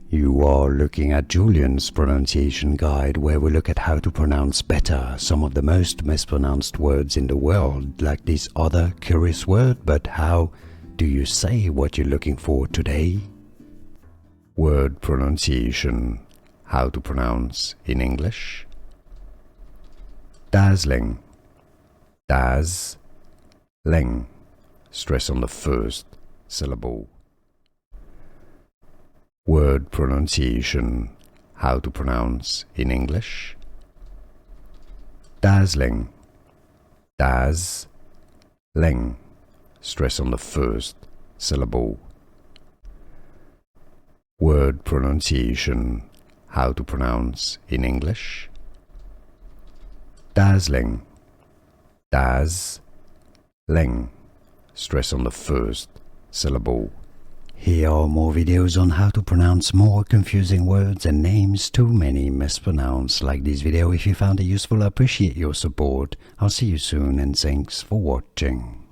You are looking at Julian's pronunciation guide, where we look at how to pronounce better some of the most mispronounced words in the world, like this other curious word. But how do you say what you're looking for today? Word pronunciation. How to pronounce in English. Dazzling. Dazzling. Stress on the first syllable. Word pronunciation. How to pronounce in English. Dazzling. Dazzling. Stress on the first syllable. Word pronunciation. How to pronounce in English. Dazzling. Dazzling. Stress on the first syllable. Here are more videos on how to pronounce more confusing words and names too many mispronounced. Like this video if you found it useful. I appreciate your support. I'll see you soon and thanks for watching.